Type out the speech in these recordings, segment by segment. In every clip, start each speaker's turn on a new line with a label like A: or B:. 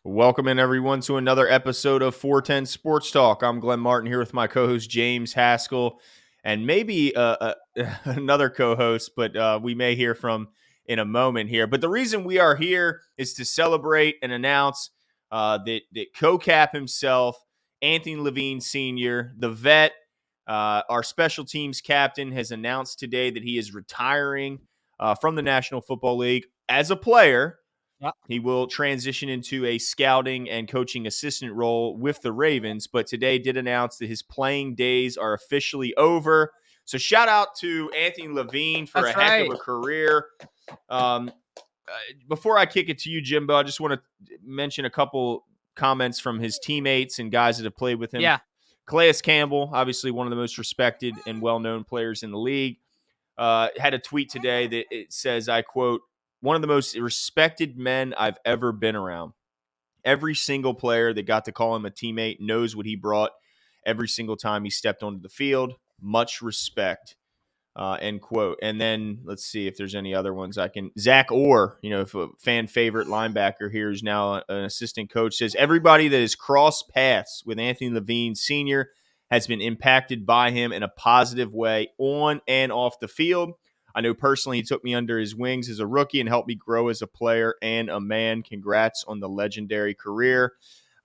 A: Welcome in, everyone, to another episode of 410 Sports Talk. I'm Glenn Martin here with my co-host James Haskell, and maybe another co-host, but we may hear from in a moment here. But the reason we are here is to celebrate and announce that co-cap himself, Anthony Levine Sr., the vet, our special teams captain, has announced today that he is retiring from the National Football League as a player. He will transition into a scouting and coaching assistant role with the Ravens, but today did announce that his playing days are officially over. So shout out to Anthony Levine for heck of a career. Before I kick it to you, Jimbo, I just want to mention a couple comments from his teammates and guys that have played with him.
B: Yeah.
A: Calais Campbell, obviously one of the most respected and well-known players in the league, had a tweet today that it says, I quote, "One of the most respected men I've ever been around. Every single player that got to call him a teammate knows what he brought every single time he stepped onto the field. Much respect." End quote. And then let's see if there's any other ones I can. Zach Orr, if a fan favorite linebacker here is now an assistant coach, says everybody that has crossed paths with Anthony Levine Sr. has been impacted by him in a positive way on and off the field. I know personally he took me under his wings as a rookie and helped me grow as a player and a man. Congrats on the legendary career.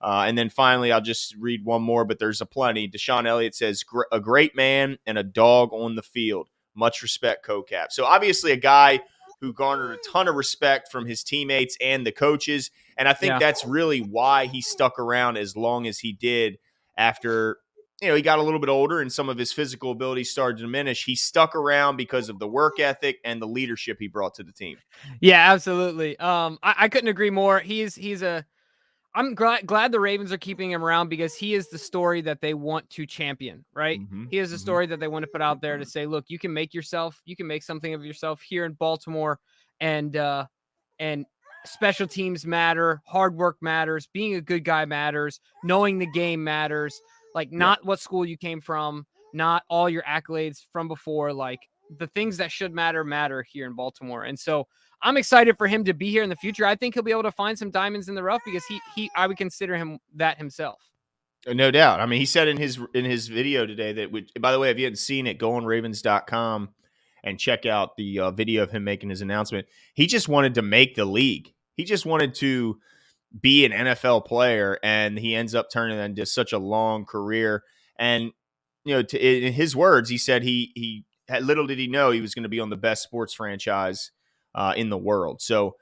A: And then finally, I'll just read one more, but there's a plenty. Deshaun Elliott says, a great man and a dog on the field. Much respect, co-cap. So obviously a guy who garnered a ton of respect from his teammates and the coaches. And I think that's really why he stuck around as long as he did after he got a little bit older and some of his physical abilities started to diminish. He stuck around because of the work ethic and the leadership he brought to the team.
B: Yeah, absolutely. I couldn't agree more. I'm glad the Ravens are keeping him around because he is the story that they want to champion, right?
A: Mm-hmm.
B: He is the story that they want to put out there to say, look, you can make something of yourself here in Baltimore, and special teams matter, hard work matters, being a good guy matters, knowing the game matters, like not what school you came from, not all your accolades from before, like the things that should matter here in Baltimore. And so I'm excited for him to be here in the future. I think he'll be able to find some diamonds in the rough because I would consider him that himself.
A: No doubt. I mean, he said in his video today that, by the way, if you hadn't seen it, go on Ravens.com and check out the video of him making his announcement. He just wanted to make the league. He just wanted to be an NFL player, and he ends up turning into such a long career. And, in his words, he said he little did he know he was going to be on the best sports franchise in the world. So,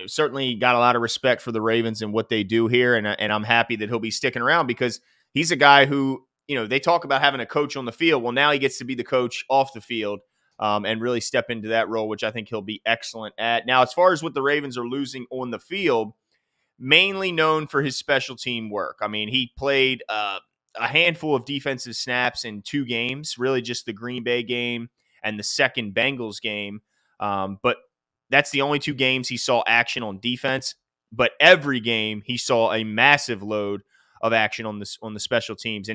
A: certainly got a lot of respect for the Ravens and what they do here. And I'm happy that he'll be sticking around because he's a guy who, they talk about having a coach on the field. Well, now he gets to be the coach off the field and really step into that role, which I think he'll be excellent at. Now, as far as what the Ravens are losing on the field, mainly known for his special team work. I mean, he played a handful of defensive snaps in 2 games, really just the Green Bay game and the second Bengals game. But that's the only 2 games he saw action on defense. But every game he saw a massive load of action on the special teams.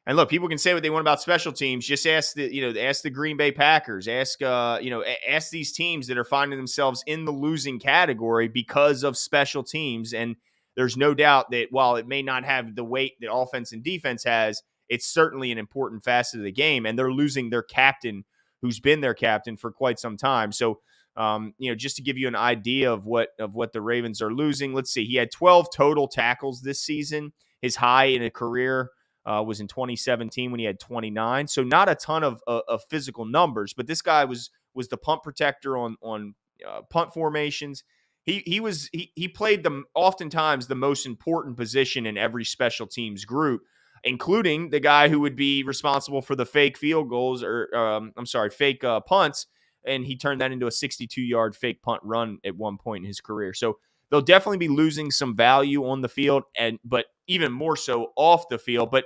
A: And look, people can say what they want about special teams. Just ask the Green Bay Packers. Ask these teams that are finding themselves in the losing category because of special teams. And there's no doubt that while it may not have the weight that offense and defense has, it's certainly an important facet of the game. And they're losing their captain, who's been their captain for quite some time. So, just to give you an idea of what the Ravens are losing, let's see. He had 12 total tackles this season. His high in a career was in 2017 when he had 29. So not a ton of physical numbers, but this guy was the punt protector on punt formations. He played oftentimes the most important position in every special teams group, including the guy who would be responsible for the fake field goals fake punts. And he turned that into a 62-yard fake punt run at one point in his career. So they'll definitely be losing some value on the field, but even more so off the field. But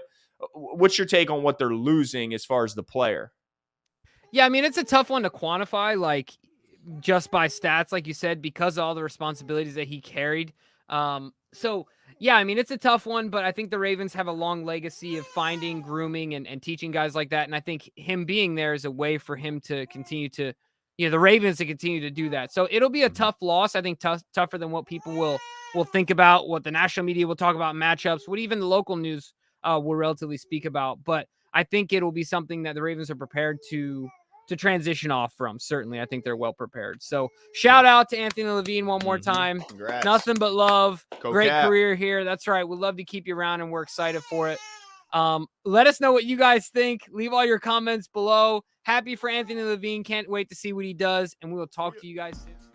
A: what's your take on what they're losing as far as the player?
B: Yeah, I mean, it's a tough one to quantify, like just by stats, like you said, because of all the responsibilities that he carried. So, yeah, I mean, it's a tough one, but I think the Ravens have a long legacy of finding, grooming, and teaching guys like that. And I think him being there is a way for him to continue to the Ravens to continue to do that. So it'll be a tough loss. I think tougher than what people will think about, what the national media will talk about, matchups, what even the local news will relatively speak about. But I think it'll be something that the Ravens are prepared to transition off from. Certainly, I think they're well prepared. So shout out to Anthony Levine one more time.
A: Congrats.
B: Nothing but love.
A: Go
B: Great
A: Cap.
B: career here. That's right. We'd love to keep you around, and we're excited for it. Let us know what you guys think. Leave all your comments below. Happy for Anthony Levine. Can't wait to see what he does, and we will talk to you guys soon.